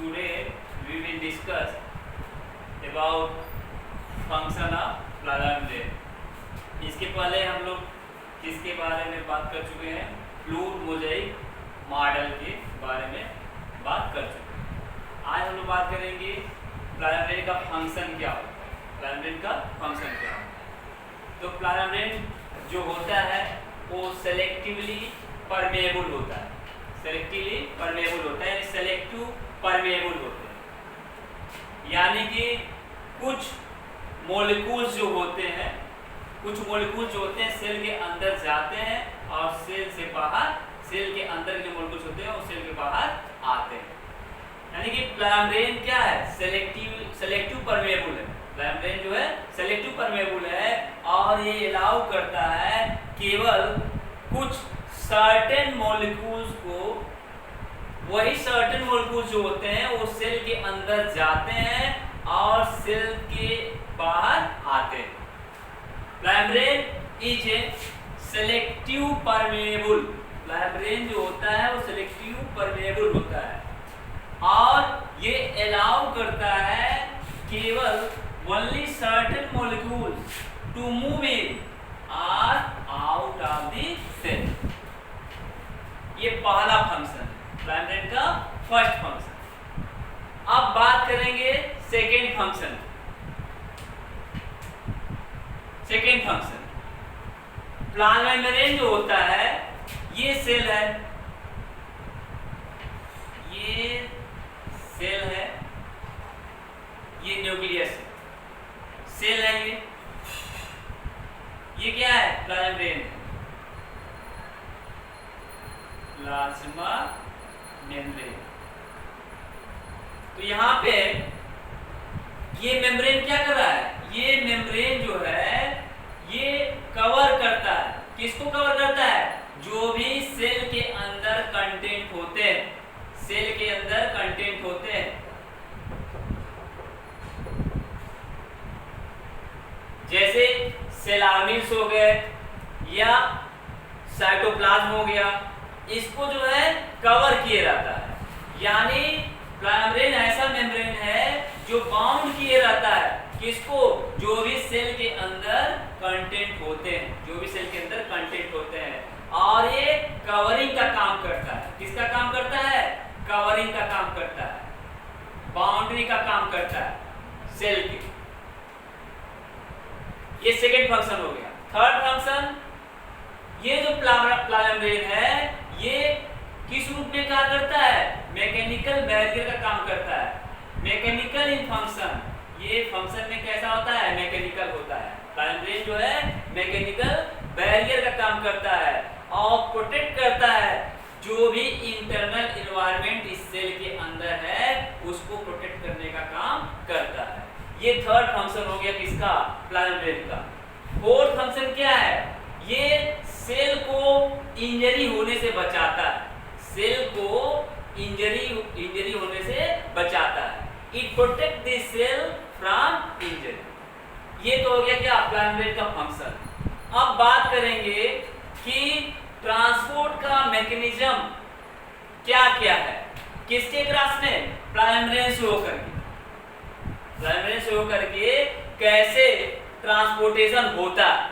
Today we will discuss about function of plasma membrane. इसके पहले हम लोग किसके बारे में बात कर चुके हैं? फ्लूइड मोज़ेइक मॉडल के बारे में बात कर चुके हैं। आज हम लोग बात करेंगे प्लाज्मा मेम्ब्रेन का फंक्शन क्या होता है। प्लाज्मा मेम्ब्रेन का फंक्शन क्या होता है? तो प्लाज्मा मेम्ब्रेन जो होता है वो सेलेक्टिवली परमेएबल होता है। सेलेक्टिवली परमेएबल होता है, सेलेक्टिव परमेएबल होते हैं। यानी कि कुछ मॉलिक्यूल्स जो होते हैं, कुछ मॉलिक्यूल्स जो होते हैं सेल के अंदर जाते हैं और सेल से बाहर, सेल के अंदर जो मॉलिक्यूल्स होते हैं वो सेल के बाहर आते हैं। यानी कि प्लाज्मा मेम्ब्रेन क्या है? सेलेक्टिव परमेएबल है। प्लाज्मा मेम्ब्रेन जो है सेलेक्टिव परमेएबल है और ये अलाउ करता है केवल कुछ सर्टेन मॉलिक्यूल्स को, वही सर्टेन मॉलिक्यूल्स जो होते हैं वो सेल के अंदर जाते हैं और सेल के बाहर आते हैं। Plasma membrane is a selective permeable. Plasma membrane जो होता है वो सेलेक्टिव परमेएबल होता है और ये अलाउ करता है केवल only certain molecules to move in और आउट ऑफ द सेल। ये पहला फंक्शन प्लाज्मा मेम्ब्रेन का फर्स्ट फंक्शन। अब बात करेंगे second function. Second function plasma membrane जो होता है, ये सेल है, ये सेल है, ये न्यूक्लियस है, सेल है ये क्या है? प्लाज्मा मेम्ब्रेन है। Plasma membrane. तो यहाँ पे ये मेम्ब्रेन क्या कर रहा है? ये मेम्ब्रेन जो है ये कवर करता है, किसको कवर करता है? जो भी सेल के अंदर कंटेंट होते हैं, सेल के अंदर कंटेंट होते हैं, जैसे सेल ऑर्गेनेल्स हो गए या साइटोप्लाज्म हो गया, इसको जो है कवर किए रहता है। यानी प्लाज्मा मेम्ब्रेन ऐसा मेम्ब्रेन है जो बाउंड किए रहता है किसको? जो भी सेल के अंदर कंटेंट होते हैं, जो भी सेल के अंदर कंटेंट होते हैं, और ये कवरिंग का काम करता है। किसका काम करता है? कवरिंग का काम करता है, बाउंड्री का काम करता है सेल की। ये सेकेंड फंक्शन हो गया। थर्ड फंक्शन, ये जो प्लाज्मा मेम्ब्रेन है ये किस रूप में कार्य करता है? मैकेनिकल बैरियर का काम करता है। मैकेनिकल इन फंक्शन, ये फंक्शन में कैसा होता है? मैकेनिकल होता है। प्लाज्मा मेम्ब्रेन जो है मैकेनिकल बैरियर का काम करता है और प्रोटेक्ट करता है जो भी इंटरनल एनवायरनमेंट इस सेल के अंदर है उसको प्रोटेक्ट करने का काम करता है। ये थर्ड फंक्शन हो गया किसका? प्लाज्मा मेम्ब्रेन का। फोर्थ फंक्शन क्या है? ये सेल को इंजरी होने से बचाता है, सेल को इंजरी होने से बचाता है। It protect the cell from injury. ये तो हो गया क्या? प्लाज्मा मेम्ब्रेन का फंक्शन। अब बात करेंगे कि ट्रांसपोर्ट का मैकेनिज्म क्या क्या है, किसके क्रॉस में? प्लाज्मा मेम्ब्रेन से होकर के, प्लाज्मा मेम्ब्रेन से होकर के कैसे ट्रांसपोर्टेशन होता है,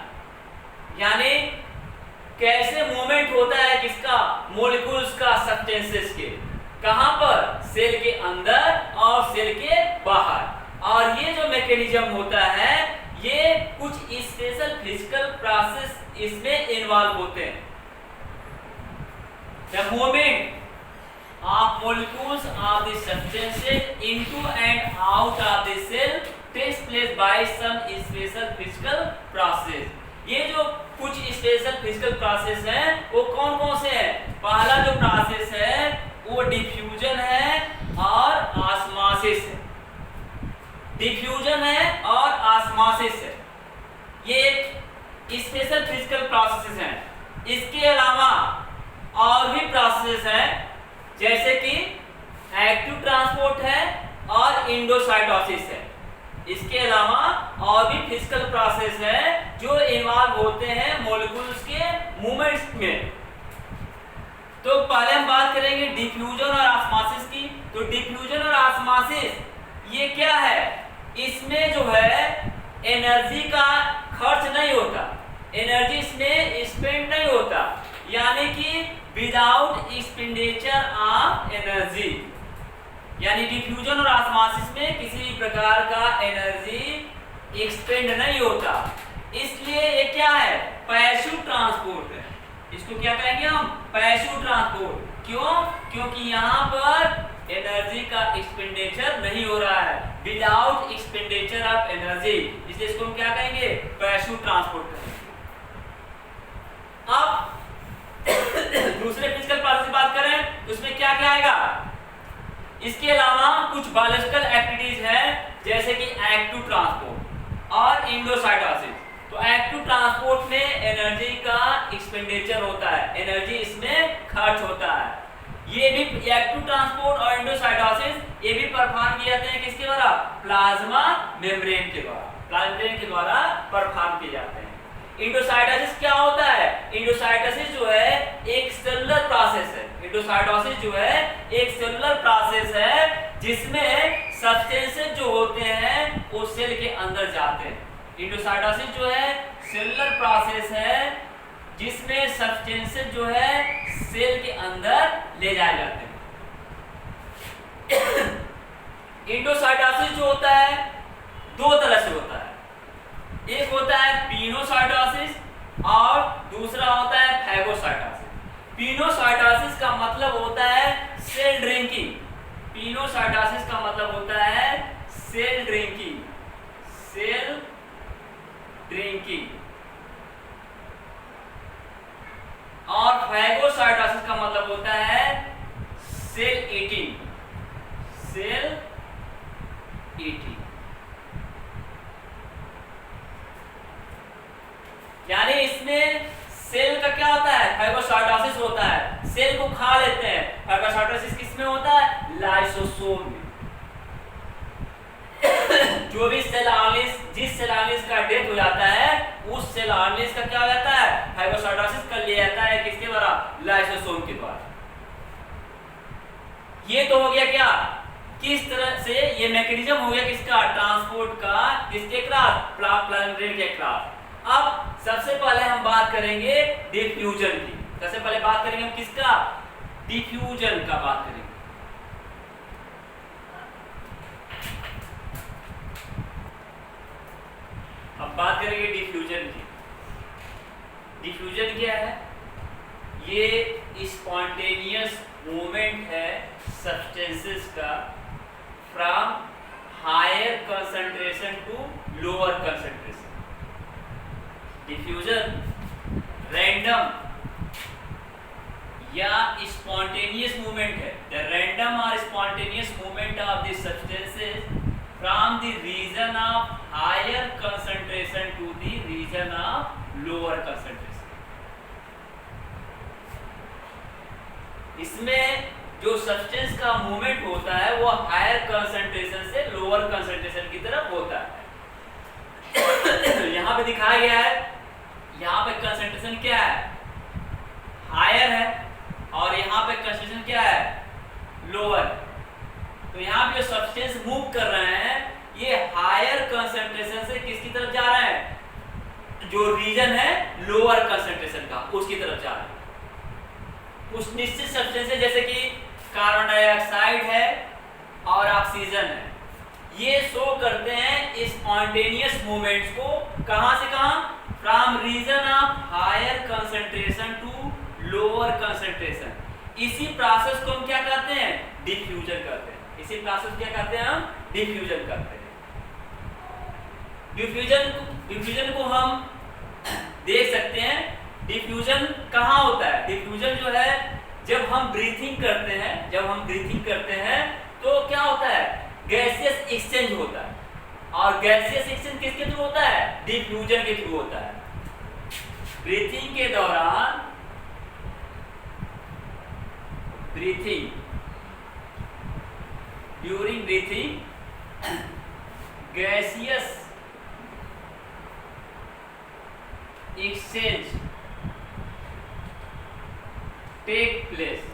यानी कैसे मूवमेंट होता है किसका? मॉलिक्यूल्स का, सब्सटेंसेस के। कहां पर? सेल के अंदर और सेल के बाहर। और ये जो मैकेनिज्म होता है ये कुछ स्पेशल फिजिकल प्रोसेस इसमें इन्वॉल्व होते हैं। The movement of molecules of the substances into and out of the cell takes place by some special physical process. ये जो कुछ स्पेशल फिजिकल प्रोसेस हैं वो कौन कौन से हैं? पहला जो प्रोसेस है वो डिफ्यूजन है और ऑस्मोसिस है। डिफ्यूजन है और ऑस्मोसिस है, ये स्पेशल फिजिकल प्रोसेस हैं। इसके अलावा और भी प्रोसेस हैं जैसे कि एक्टिव ट्रांसपोर्ट है और एंडोसाइटोसिस है। इसके अलावा और भी फिजिकल प्रोसेस है जो इन्वॉल्व होते हैं मॉलिक्यूल्स के मूवमेंट्स में। तो पहले हम बात करेंगे डिफ्यूजन और ऑस्मोसिस की। तो डिफ्यूजन और ऑस्मोसिस ये क्या है, इसमें जो है एनर्जी का खर्च नहीं होता, एनर्जी इसमें स्पेंड नहीं होता, यानी कि विदाउट एक्सपेंडिचर ऑफ एनर्जी, यानी डिफ्यूजन और ऑस्मोसिस में किसी भी प्रकार का एनर्जी एक्सपेंड नहीं होता, इसलिए ये क्या है, पैसिव ट्रांसपोर्ट है। इसको क्या कहेंगे हम, पैसिव ट्रांसपोर्ट। क्यों, क्योंकि यहाँ पर एनर्जी का एक्सपेंडिचर नहीं हो रहा है, विदाउट एक्सपेंडिचर ऑफ एनर्जी, इसलिए इसको हम क्या कहेंगे, पैसिव ट्रांसपोर्ट कहेंगे। अब दूसरे फिजिकल प्रोसेस की बात करें तो उसमें क्या क्या आएगा, इसके अलावा कुछ बायोलॉजिकल एक्टिविटीज है जैसे कि एक्टिव ट्रांसपोर्ट और एंडोसाइटोसिस। तो एक्टिव ट्रांसपोर्ट में एनर्जी का एक्सपेंडिचर होता है, एनर्जी इसमें खर्च होता है। ये भी एक्टिव ट्रांसपोर्ट और एंडोसाइटोसिस ये भी परफॉर्म किए जाते हैं किसके द्वारा, प्लाज्मा मेम्ब्रेन के द्वारा, प्लाज्मा मेम्ब्रेन के द्वारा परफॉर्म किए जाते हैं। एंडोसाइटोसिस क्या होता है, एंडोसाइटोसिस जो है एक सेलुलर प्रोसेस है, एंडोसाइटोसिस जो है एक सेलुलर प्रोसेस है जिसमें सब्सटेंसेस जो होते हैं वो सेल के अंदर जाते हैं। एंडोसाइटोसिस जो है सेलुलर प्रोसेस है जिसमें सब्सटेंसेस जो है सेल के अंदर ले जाए जाते हैं। एंडोसाइटोसिस जो होता है दो तरह से होता है, एक होता है पिनोसाइटोसिस और दूसरा होता है फैगोसाइटोसिस। पिनोसाइटोसिस का मतलब होता है सेल ड्रिंकिंग, पिनोसाइटोसिस का मतलब होता है सेल ड्रिंकिंग, सेल ड्रिंकिंग। और फैगोसाइटोसिस का मतलब होता है सेल ईटिंग, सेल ईटिंग। यानी इसमें सेल का क्या होता है, फैगोसाइटोसिस होता है, सेल को खा लेते हैं। फैगोसाइटोसिस किसमें होता है, लाइसोसोम में। जो भी सेल ऑर्गेनिज, जिस सेल ऑर्गेनिज का डेथ हो जाता है उस सेल ऑर्गेनिज का क्या हो जाता है, फैगोसाइटोसिस कर लिया जाता है किसके द्वारा, लाइसोसोम के द्वारा। ये तो हो गया क्या, किस तरह से ये मैकेनिज्म हो गया किसका, ट्रांसपोर्ट का, किसके क्रॉस, प्लाज्मा मेम्ब्रेन के क्रॉस। अब सबसे पहले हम बात करेंगे डिफ्यूजन की, सबसे पहले बात करेंगे हम किसका, डिफ्यूजन का बात करेंगे। अब बात करेंगे डिफ्यूजन की। डिफ्यूजन क्या है, ये स्पॉन्टेनियस मूवमेंट है सब्सटेंसेस का from higher concentration to lower concentration. Diffusion random या स्पॉन्टेनियस मूवमेंट है, द रैंडम और spontaneous movement of the substances from the region of higher concentration to the region of lower concentration. इसमें जो substance का movement होता है वो higher concentration से लोअर कंसंट्रेशन की तरफ होता है। यहाँ पे दिखाया गया है, यहाँ पे कंसंट्रेशन क्या है, हायर है, और यहाँ पे कंसंट्रेशन क्या है, लोअर। तो यहाँ पे जो सब्सटेंस मूव कर रहे हैं ये हायर कंसंट्रेशन से किसकी तरफ जा रहे हैं, जो रीजन है लोअर कंसंट्रेशन का उसकी तरफ जा रहे हैं। कुछ निश्चित सब्सटेंस है जैसे कि कार्बन डाइऑक्साइड है और ऑक्सीजन है, ये शो करते हैं स्पॉन्टेनियस मूवमेंट्स को, कहां से कहां, from region of higher concentration to lower concentration. इसी प्रोसेस को हम क्या कहते हैं, डिफ्यूजन कहते हैं। इसी प्रोसेस क्या कहते हैं हम, डिफ्यूजन कहते हैं। डिफ्यूजन को हम देख सकते हैं, डिफ्यूजन कहाँ होता है, डिफ्यूजन जो है जब हम ब्रीथिंग करते हैं, जब हम ब्रीथिंग करते हैं तो क्या होता है, गैसियस एक्सचेंज होता है, और गैसियस एक्सचेंज किसके थ्रू होता है, डिफ्यूजन के थ्रू होता है। ब्रीथिंग के दौरान, breathing, during breathing gaseous exchange take place,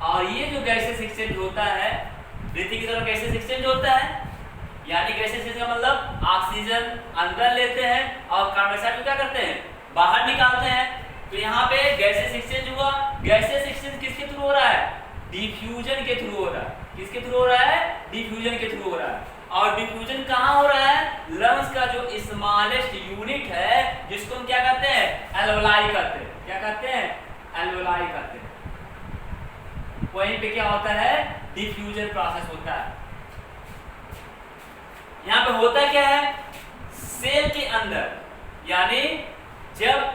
और ये जो गैसेस एक्सचेंज होता है, पृथ्वी की तरफ गैसेस एक्सचेंज होता है, यानी गैसेस एक्सचेंज का मतलब ऑक्सीजन अंदर लेते हैं और कार्बन डाइऑक्साइड को क्या करते हैं, बाहर निकालते हैं। तो यहाँ पे गैसेस एक्सचेंज हुआ। गैसेस एक्सचेंज किसके थ्रू हो रहा है, डिफ्यूजन के थ्रू हो रहा है। किसके थ्रू हो रहा है, डिफ्यूजन के थ्रू हो रहा है। और डिफ्यूजन कहाँ हो रहा है, लंग्स का जो स्मॉलेस्ट यूनिट है जिसको हम क्या कहते हैं, एल्वोलाई कहते हैं। क्या कहते हैं, एल्वोलाई कहते हैं। वहीं पे क्या होता है, डिफ्यूजन प्रोसेस होता है। यहाँ पे होता क्या है, सेल के अंदर, यानी जब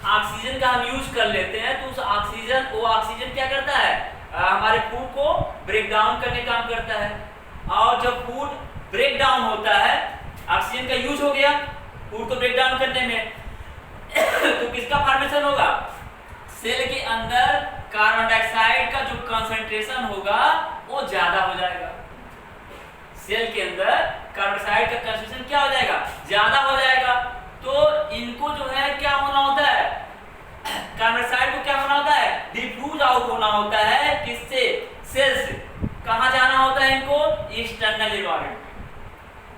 ऑक्सीजन का हम यूज कर लेते हैं तो उस ऑक्सीजन, वो ऑक्सीजन क्या करता है, हमारे फूड को ब्रेक डाउन करने का काम करता है। और जब फूड ब्रेक डाउन होता है, ऑक्सीजन का यूज हो गया फूड को ब्रेक डाउन करने में तो किसका फॉर्मेशन होगा, सेल के अंदर कार्बन डाइऑक्साइड का जो कंसंट्रेशन होगा वो ज्यादा हो जाएगा। सेल के अंदर कार्बन डाइऑक्साइड का कंसंट्रेशन क्या हो जाएगा, ज्यादा हो जाएगा। तो इनको जो है क्या होना होता है, कार्बन डाइऑक्साइड को क्या होना होता है, डिफ्यूज आउट होना होता है। किससे, सेल से। कहाँ जाना होता है इनको, एक्सटर्नल एनवायरनमेंट।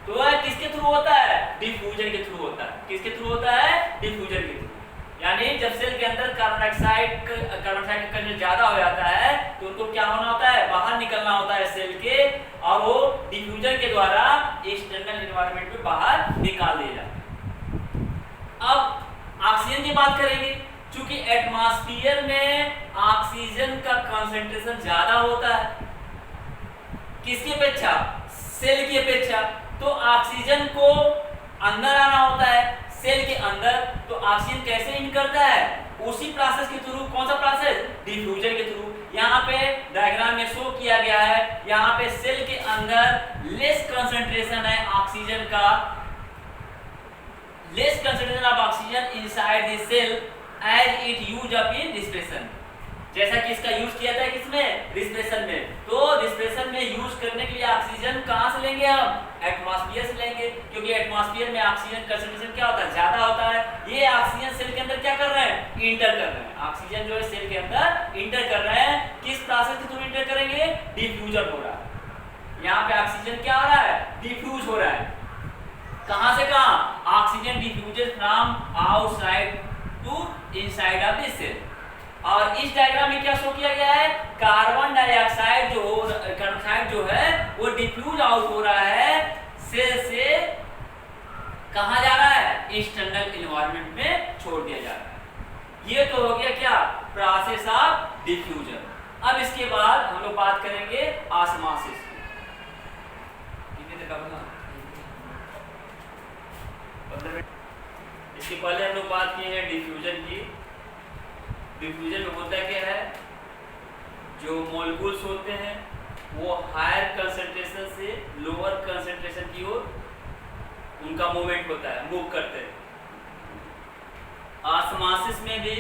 तो किसके थ्रू होता है, डिफ्यूजन के थ्रू होता है। किसके थ्रू होता है, डिफ्यूजन के थ्रू। यानी जब सेल के अंदर कार्बन डाइऑक्साइड का कंसंट्रेशन ज्यादा हो जाता है तो उनको क्या होना होता है, बाहर निकलना होता है सेल के, और वो डिफ्यूजन के द्वारा एक्सटर्नल एनवायरनमेंट में बाहर निकाल दिए जाते हैं। अब ऑक्सीजन की बात करेंगे। क्योंकि एटमॉस्फेयर में ऑक्सीजन का कंसंट्रेशन ज्यादा होता है, किसकी अपेक्षा, सेल की अपेक्षा। तो ऑक्सीजन को अंदर आना होता है सेल के अंदर। तो ऑक्सीजन कैसे इन करता है, उसी प्रोसेस के थ्रू। कौन सा प्रोसेस, डिफ्यूजन के थ्रू। यहाँ पे डायग्राम में शो किया गया है, यहाँ पे सेल के अंदर लेस कंसंट्रेशन है ऑक्सीजन का, less concentration of oxygen inside the cell as it use up in respiration. जैसा कि इसका यूज किया था किसमें, रिस्पिरेशन में। तो रिस्पिरेशन में यूज करने के लिए ऑक्सीजन कहां से लेंगे हम, एटमॉस्फेयर से लेंगे। क्योंकि एटमॉस्फेयर में ऑक्सीजन कंसंट्रेशन क्या होता है, ज्यादा होता है। ये ऑक्सीजन सेल के अंदर क्या कर रहे हैं, इंटर कर रहे हैं। ऑक्सीजन जो है सेल के अंदर इंटर कर रहे हैं। किस प्रोसेस के थ्रू इंटर करेंगे, डिफ्यूजन हो रहा है। यहाँ पे ऑक्सीजन क्या हो रहा है, डिफ्यूज हो रहा है। कहां से कहां, oxygen diffuses from outside to inside of the cell. और इस डायग्राम में क्या शो किया गया है, कार्बन डाइऑक्साइड जो है वो डिफ्यूज आउट हो रहा है सेल से, कहां जा रहा है, एक्सटर्नल एनवायरनमेंट में छोड़ दिया जा रहा है। ये तो हो गया क्या, प्रोसेस ऑफ डिफ्यूजन। अब इसके बाद हम लोग बात करेंगे ऑस्मोसिस। इसके पहले हम लोग बात की है डिफ्यूजन की। डिफ्यूजन में होता क्या है, जो मॉलिक्यूल्स होते हैं वो हायर कंसंट्रेशन से लोअर कंसंट्रेशन की ओर उनका मूवमेंट होता है, मूव करते हैं। ऑस्मोसिस में भी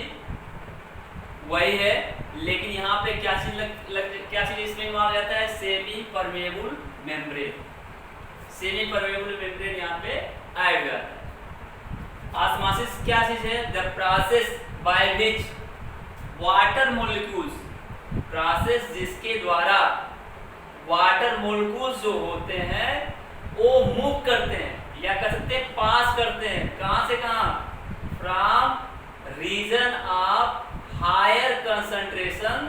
वही है, लेकिन यहाँ पे क्या चीज इसमें इन्वॉल्व जाता है, semi permeable membrane. Semi permeable membrane यहाँ पे ऐड हो जाता है। ऑस्मोसिस क्या चीज है, the process by which water molecules, process जिसके द्वारा वाटर मॉलिक्यूल्स जो होते हैं वो मूव करते हैं, या कह सकते हैं पास करते हैं। कहां से कहां, from region of higher concentration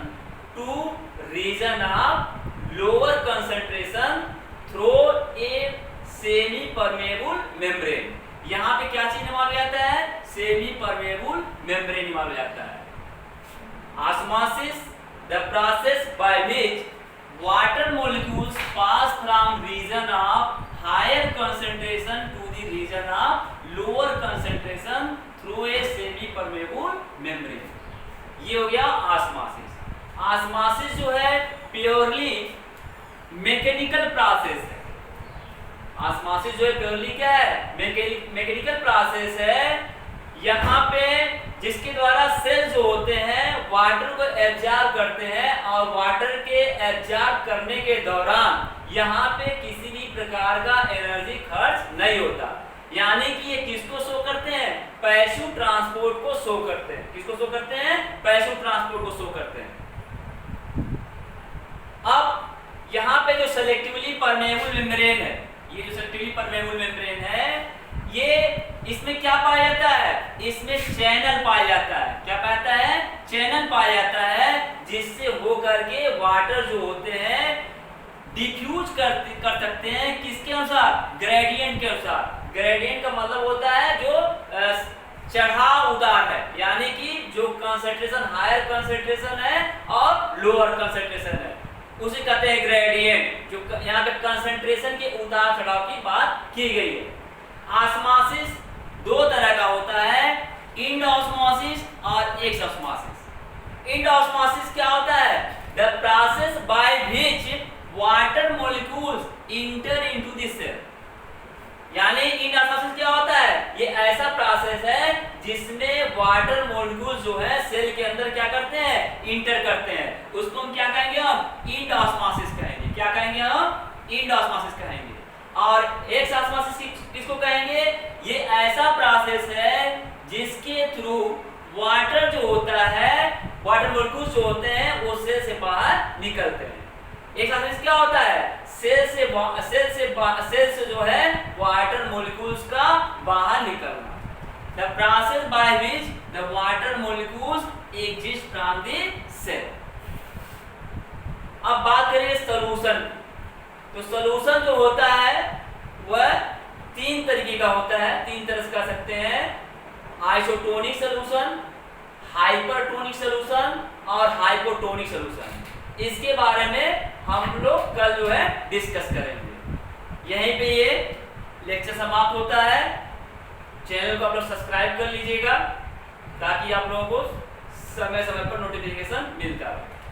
to region of lower concentration through a semi permeable membrane. यहाँ पे क्या चीज इन्वॉल्व जाता है, सेमी परमेबल मेम्ब्रेन इन्वॉल्व जाता है। Osmosis, the process by which water molecules pass from region of higher concentration to the region of lower concentration through a semi-permeable membrane. ये हो गया ऑस्मोसिस। ऑस्मोसिस जो है प्योरली मैकेनिकल प्रोसेस है। Osmosis जो है प्योरली क्या है, मैकेनिकल प्रोसेस है। यहाँ पे जिसके द्वारा सेल जो होते हैं वाटर को एब्जॉर्ब करते हैं, और वाटर के एब्जॉर्ब करने के दौरान यहाँ पे किसी भी प्रकार का एनर्जी खर्च नहीं होता। यानी कि ये किसको शो करते हैं, पैसिव ट्रांसपोर्ट को शो करते हैं। किसको शो करते हैं, पैसिव ट्रांसपोर्ट को शो करते हैं। सेलेक्टिवली परमेबल मेम्ब्रेन है, ये जो सेलेक्टिवली परमेबल मेम्ब्रेन है, ये इसमें क्या पाया जाता है, इसमें चैनल पाया जाता है। क्या पाया है, चैनल पाया जाता है, जिससे हो करके वाटर जो होते हैं डिफ्यूज कर सकते हैं किसके अनुसार, ग्रेडियंट के अनुसार। ग्रेडियंट का मतलब होता है जो चढ़ाव उतार है, यानी कि जो कंसंट्रेशन हायर कंसंट्रेशन है और लोअर कंसंट्रेशन है, उसे कहते हैं ग्रेडियंट। जो यहाँ पे कंसंट्रेशन के उतार चढ़ाव की बात की गई है। ऑस्मोसिस दो तरह का होता है, इंड ऑस्मोसिस और एक्स ऑस्मोसिस। इंड ऑस्मोसिस क्या होता है, the process by which water molecules enter into the cell. यानी इंड ऑस्मोसिस क्या होता है, ये ऐसा प्रोसेस है जिसमें वाटर मॉलिक्यूल्स जो है सेल के अंदर क्या करते हैं, इंटर करते हैं। उसको हम क्या कहेंगे, हम इंड ऑस्मोसिस कहेंगे। क्या कहेंगे, हम इंड ऑस्मोसिस कहेंगे। और एक्स ऑस्मोसिस किसको कहेंगे, ये ऐसा प्रोसेस है जिसके थ्रू वाटर जो होता है, वाटर मॉलिक्यूल्स जो होते हैं वो सेल से बाहर निकलते हैं। एक्स ऑस्मोसिस क्या होता है, सेल से जो है वाटर मॉलिक्यूल्स का बाहर निकलना। The process by which the water molecules exist from the cell. अब बात करेंगे सॉल्यूशन। तो सॉल्यूशन जो होता है वह तीन तरीके का होता है, तीन तरह से कर सकते हैं, आइसोटोनिक सॉल्यूशन, हाइपरटोनिक सॉल्यूशन और हाइपोटोनिक सॉल्यूशन। इसके बारे में हम लोग कल जो है डिस्कस करेंगे। यहीं पे ये लेक्चर समाप्त होता है। चैनल को आप लोग सब्सक्राइब कर लीजिएगा ताकि आप लोगों को समय समय पर नोटिफिकेशन मिलता रहे।